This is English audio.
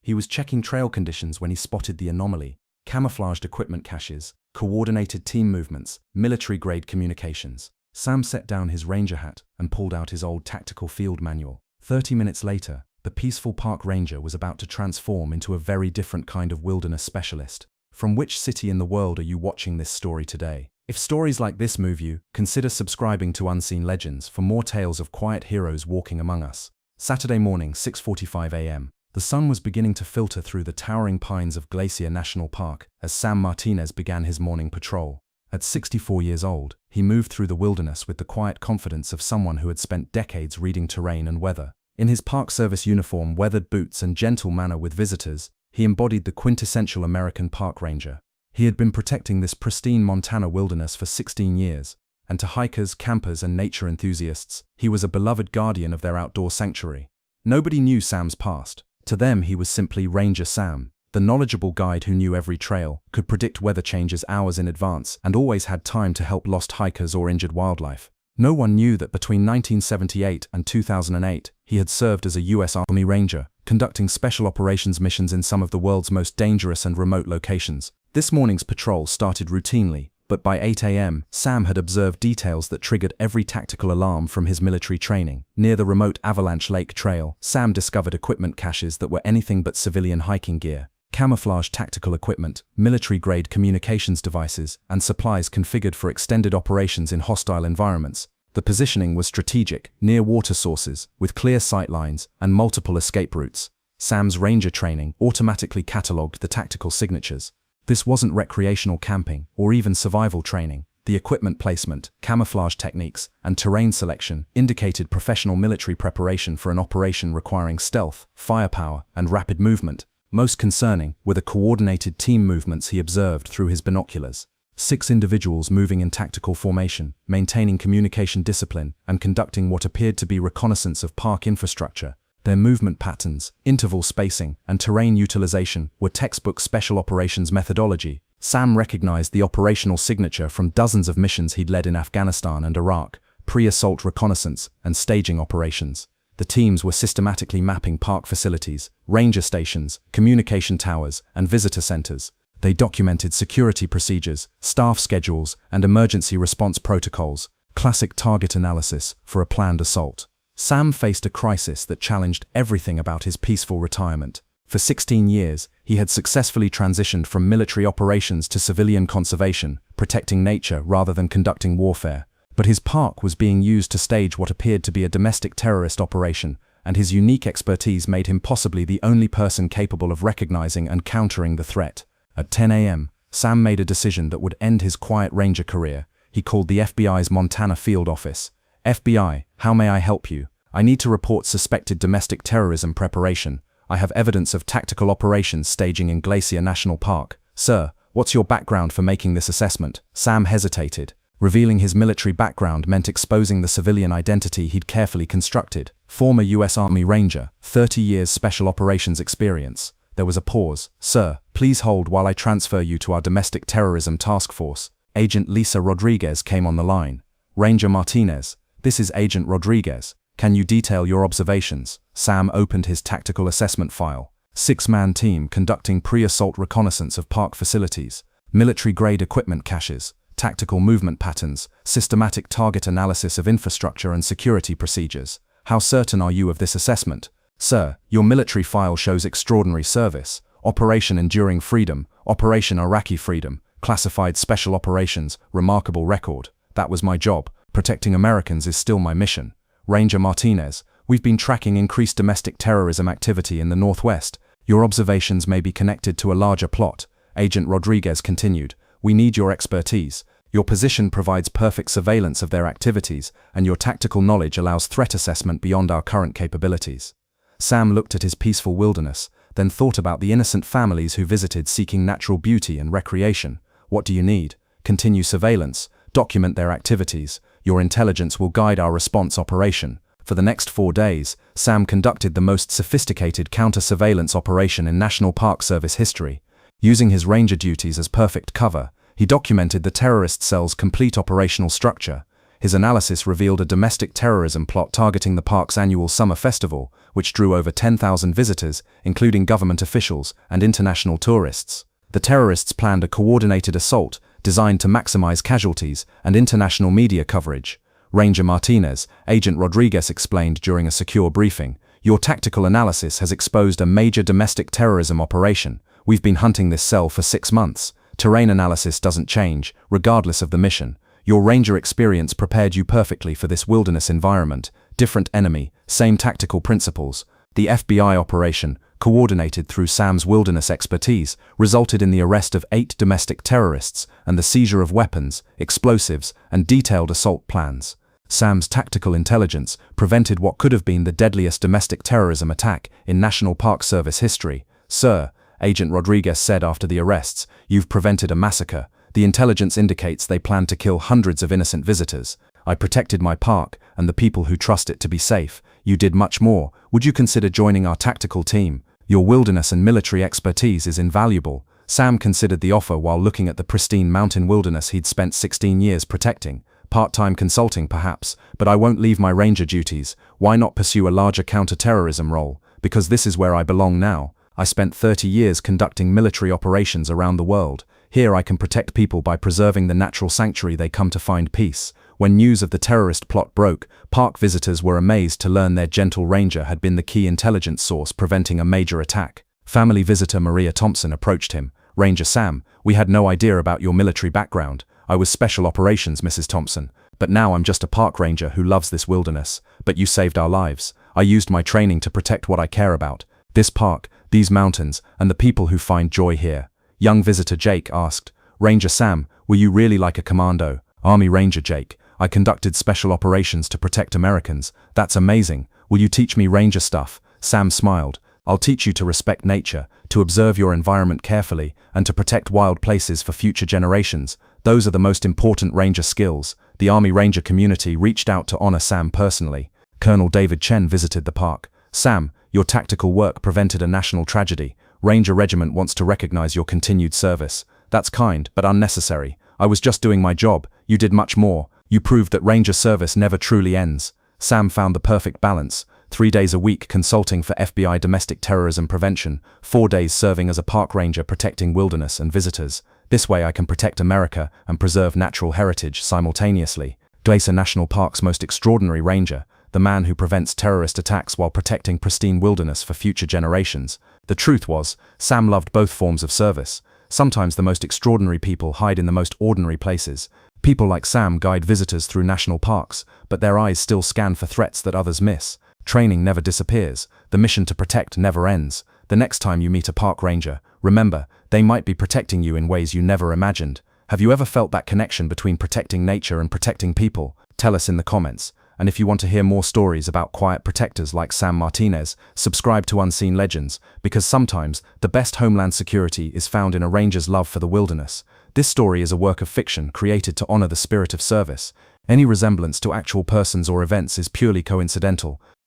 He was checking trail conditions when he spotted the anomaly: camouflaged equipment caches, coordinated team movements, military-grade communications. Sam set down his ranger hat and pulled out his old tactical field manual. 30 minutes later, the peaceful park ranger was about to transform into a very different kind of wilderness specialist. From which city in the world are you watching this story today? If stories like this move you, consider subscribing to Unseen Legends for more tales of quiet heroes walking among us. Saturday morning, 6:45 a.m. The sun was beginning to filter through the towering pines of Glacier National Park as Sam Martinez began his morning patrol. At 64 years old, he moved through the wilderness with the quiet confidence of someone who had spent decades reading terrain and weather. In his Park Service uniform, weathered boots, and gentle manner with visitors, he embodied the quintessential American park ranger. He had been protecting this pristine Montana wilderness for 16 years, and to hikers, campers, and nature enthusiasts, he was a beloved guardian of their outdoor sanctuary. Nobody knew Sam's past. To them, he was simply Ranger Sam, the knowledgeable guide who knew every trail, could predict weather changes hours in advance, and always had time to help lost hikers or injured wildlife. No one knew that between 1978 and 2008, he had served as a U.S. Army Ranger, conducting special operations missions in some of the world's most dangerous and remote locations. This morning's patrol started routinely, but by 8 a.m., Sam had observed details that triggered every tactical alarm from his military training. Near the remote Avalanche Lake Trail, Sam discovered equipment caches that were anything but civilian hiking gear. Camouflage tactical equipment, military-grade communications devices, and supplies configured for extended operations in hostile environments. The positioning was strategic, near water sources, with clear sight lines and multiple escape routes. Sam's ranger training automatically catalogued the tactical signatures. This wasn't recreational camping or even survival training. The equipment placement, camouflage techniques, and terrain selection indicated professional military preparation for an operation requiring stealth, firepower, and rapid movement. Most concerning were the coordinated team movements he observed through his binoculars. 6 individuals moving in tactical formation, maintaining communication discipline, and conducting what appeared to be reconnaissance of park infrastructure. Their movement patterns, interval spacing, and terrain utilization were textbook special operations methodology. Sam recognized the operational signature from dozens of missions he'd led in Afghanistan and Iraq, pre-assault reconnaissance, and staging operations. The teams were systematically mapping park facilities, ranger stations, communication towers, and visitor centers. They documented security procedures, staff schedules, and emergency response protocols, classic target analysis for a planned assault. Sam faced a crisis that challenged everything about his peaceful retirement. For 16 years, he had successfully transitioned from military operations to civilian conservation, protecting nature rather than conducting warfare. But his park was being used to stage what appeared to be a domestic terrorist operation, and his unique expertise made him possibly the only person capable of recognizing and countering the threat. At 10 a.m., Sam made a decision that would end his quiet ranger career. He called the FBI's Montana field office. "FBI, how may I help you? I need to report suspected domestic terrorism preparation. I have evidence of tactical operations staging in Glacier National Park. Sir, what's your background for making this assessment?" Sam hesitated. Revealing his military background meant exposing the civilian identity he'd carefully constructed. Former U.S. Army Ranger, 30 years special operations experience. There was a pause. "Sir, please hold while I transfer you to our domestic terrorism task force." Agent Lisa Rodriguez came on the line. "Ranger Martinez, this is Agent Rodriguez. Can you detail your observations?" Sam opened his tactical assessment file. 6-man team conducting pre-assault reconnaissance of park facilities, military-grade equipment caches, tactical movement patterns, systematic target analysis of infrastructure and security procedures. How certain are you of this assessment? "Sir, your military file shows extraordinary service. Operation Enduring Freedom, Operation Iraqi Freedom, classified special operations, remarkable record. That was my job. Protecting Americans is still my mission." "Ranger Martinez, we've been tracking increased domestic terrorism activity in the Northwest. Your observations may be connected to a larger plot." Agent Rodriguez continued. "We need your expertise. Your position provides perfect surveillance of their activities, and your tactical knowledge allows threat assessment beyond our current capabilities." Sam looked at his peaceful wilderness, then thought about the innocent families who visited seeking natural beauty and recreation. "What do you need? Continue surveillance. Document their activities. Your intelligence will guide our response operation." For the next 4 days, Sam conducted the most sophisticated counter-surveillance operation in National Park Service history. Using his ranger duties as perfect cover, he documented the terrorist cell's complete operational structure. his analysis revealed a domestic terrorism plot targeting the park's annual summer festival, which drew over 10,000 visitors, including government officials and international tourists. The terrorists planned a coordinated assault designed to maximize casualties and international media coverage. Ranger Martinez, Agent Rodriguez explained during a secure briefing, "Your tactical analysis has exposed a major domestic terrorism operation. We've been hunting this cell for 6 months. Terrain analysis doesn't change, regardless of the mission. Your Ranger experience prepared you perfectly for this wilderness environment. Different enemy, same tactical principles." The FBI operation, coordinated through Sam's wilderness expertise, resulted in the arrest of 8 domestic terrorists and the seizure of weapons, explosives, and detailed assault plans. Sam's tactical intelligence prevented what could have been the deadliest domestic terrorism attack in National Park Service history. "Sir," Agent Rodriguez said after the arrests, "you've prevented a massacre. The intelligence indicates they planned to kill hundreds of innocent visitors. I protected my park and the people who trust it to be safe. You did much more. Would you consider joining our tactical team? Your wilderness and military expertise is invaluable." Sam considered the offer while looking at the pristine mountain wilderness he'd spent 16 years protecting. "Part-time consulting perhaps, but I won't leave my ranger duties. Why not pursue a larger counter-terrorism role? Because this is where I belong now. I spent 30 years conducting military operations around the world. Here I can protect people by preserving the natural sanctuary they come to find peace." When news of the terrorist plot broke, park visitors were amazed to learn their gentle ranger had been the key intelligence source preventing a major attack. Family visitor Maria Thompson approached him. "Ranger Sam, we had no idea about your military background. I was special operations, Mrs. Thompson, but now I'm just a park ranger who loves this wilderness. But you saved our lives. I used my training to protect what I care about. This park, these mountains, and the people who find joy here." Young visitor Jake asked, "Ranger Sam, were you really like a commando?" "Army Ranger Jake. I conducted special operations to protect Americans." "That's amazing. Will you teach me ranger stuff?" Sam smiled. "I'll teach you to respect nature, to observe your environment carefully, and to protect wild places for future generations. Those are the most important ranger skills." The Army Ranger community reached out to honor Sam personally. Colonel David Chen visited the park. "Sam, your tactical work prevented a national tragedy. Ranger Regiment wants to recognize your continued service." "That's kind, but unnecessary. I was just doing my job. You did much more. You proved that Ranger service never truly ends." Sam found the perfect balance. 3 days a week consulting for FBI domestic terrorism prevention, 4 days serving as a park ranger protecting wilderness and visitors. "This way I can protect America and preserve natural heritage simultaneously." Glacier National Park's most extraordinary ranger, the man who prevents terrorist attacks while protecting pristine wilderness for future generations. The truth was, Sam loved both forms of service. Sometimes the most extraordinary people hide in the most ordinary places. People like Sam guide visitors through national parks, but their eyes still scan for threats that others miss. Training never disappears. The mission to protect never ends. The next time you meet a park ranger, remember, they might be protecting you in ways you never imagined. Have you ever felt that connection between protecting nature and protecting people? Tell us in the comments. And if you want to hear more stories about quiet protectors like Sam Martinez, subscribe to Unseen Legends, because sometimes the best homeland security is found in a ranger's love for the wilderness. This story is a work of fiction created to honor the spirit of service. Any resemblance to actual persons or events is purely coincidental.